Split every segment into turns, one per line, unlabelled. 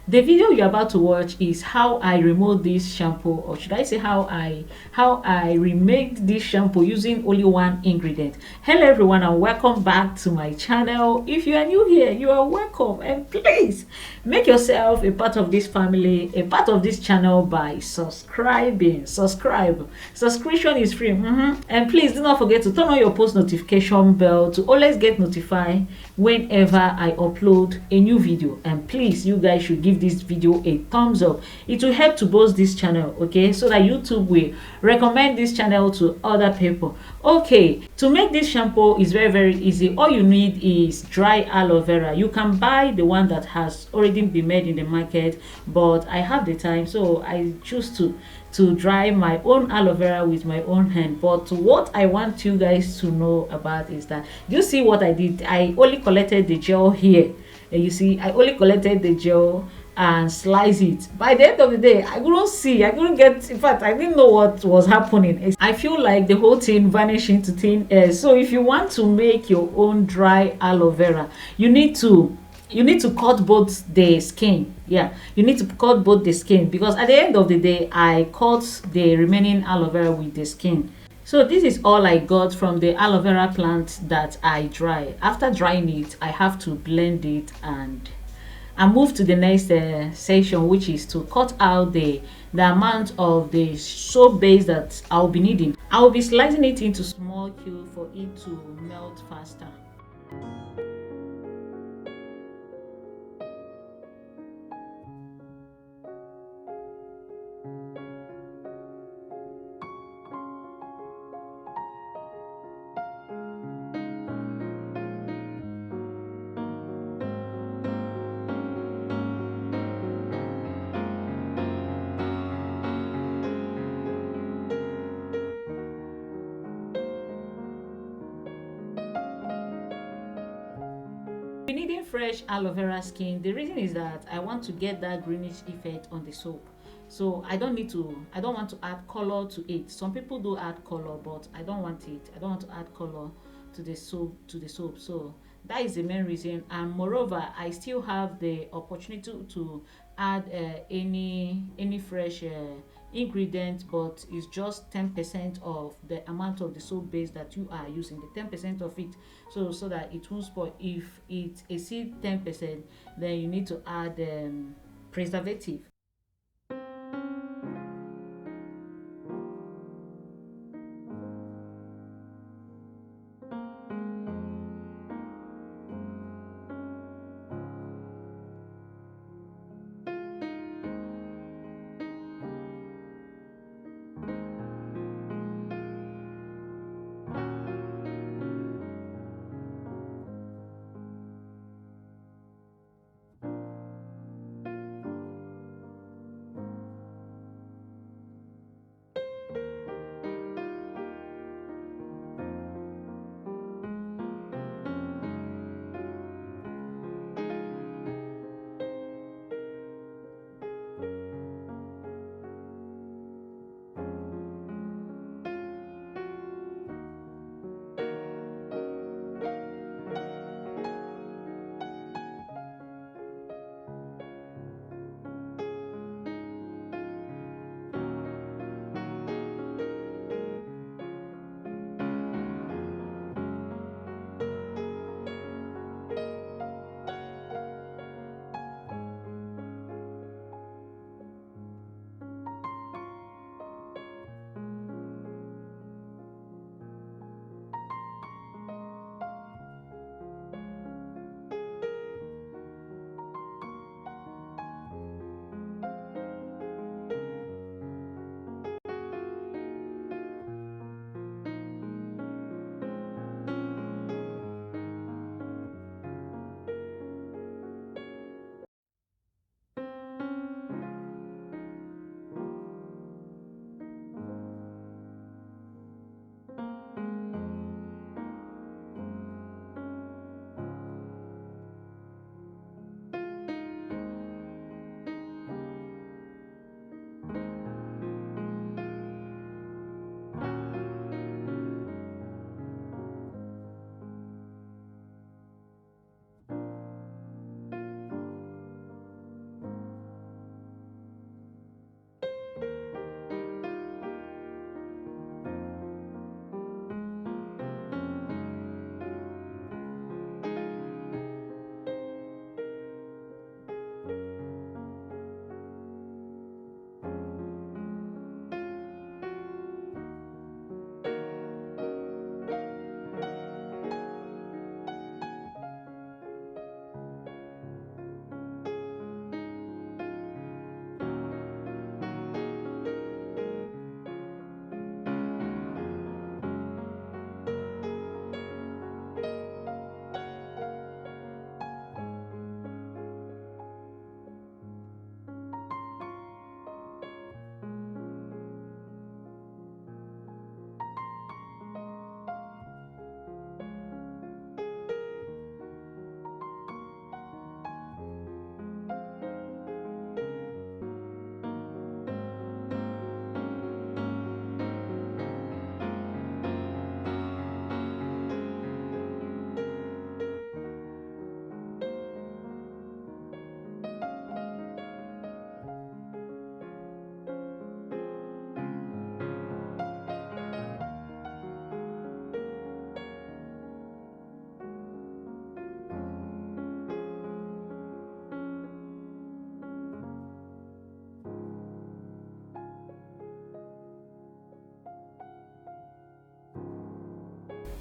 The video you're about to watch is how I remove this shampoo, or should I say how I remade this shampoo using only one ingredient. Hello everyone and welcome back to my channel. If you are new here, you are welcome, and please make yourself a part of this family, a part of this channel by subscribing. Subscription is free. And please do not forget to turn on your post notification bell to always get notified whenever I upload a new video. And please, you guys should give this video a thumbs up. It will help to boost this channel, okay, so that YouTube will recommend this channel to other people. Okay, to make this shampoo is very easy. All you need is dry aloe vera. You can buy the one that has already been made in the market, but I have the time, so I choose to dry my own aloe vera with my own hand. But what I want you guys to know about is that, you see what I did? I only collected the gel here, and you see I only collected the gel and slice it. By the end of the day, I couldn't get, in fact I didn't know what was happening. I feel like the whole thing vanished into thin air. So if you want to make your own dry aloe vera, you need to cut both the skin. Yeah, you need to cut both the skin, because at the end of the day I cut the remaining aloe vera with the skin. So this is all I got from the aloe vera plant that I dry. After drying it, I have to blend it and move to the next section, which is to cut out the amount of the soap base that I'll be needing. I'll be slicing it into small cubes for it to melt faster. Needing fresh aloe vera skin. The reason is that I want to get that greenish effect on the soap, so I don't want to add color to it. Some people do add color, but I don't want it. I don't want to add color to the soap. So that is the main reason. And moreover, I still have the opportunity to add any fresh ingredient, but it's just 10% of the amount of the soap base that you are using, the 10% of it, so that it won't spoil. If it exceeds 10%, then you need to add preservative.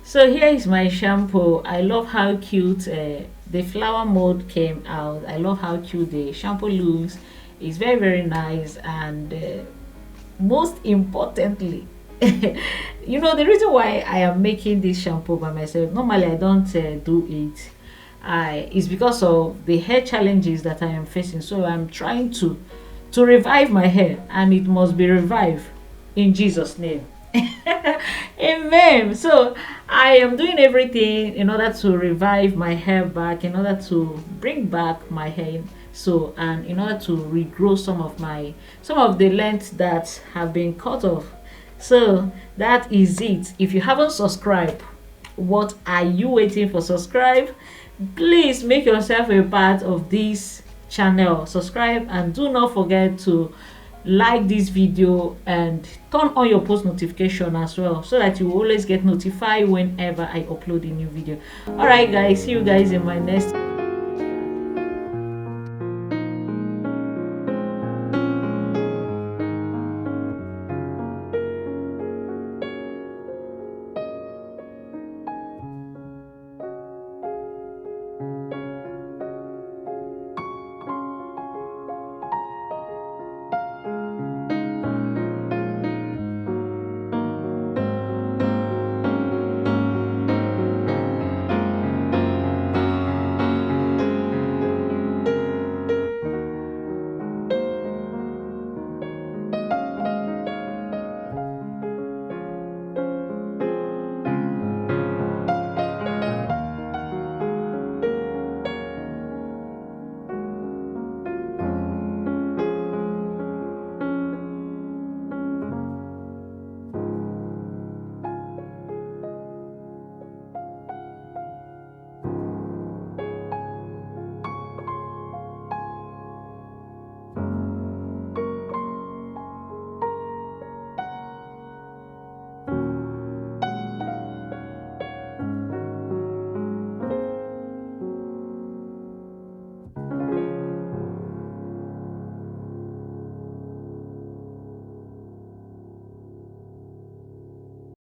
So here is my shampoo. I love how cute the flower mode came out. I love how cute the shampoo looks. It's very, very nice. And most importantly, you know, the reason why I am making this shampoo by myself, normally I don't do it, is because of the hair challenges that I am facing. So I'm trying to revive my hair, and it must be revived in Jesus name. Amen. So I am doing everything in order to revive my hair back, in order to bring back my hair, so, and in order to regrow some of the lengths that have been cut off. So that is it. If you haven't subscribed, what are you waiting for? Subscribe. Please make yourself a part of this channel. Subscribe, and do not forget to like this video and turn on your post notification as well, so that you will always get notified whenever I upload a new video. All right guys, see you guys in my next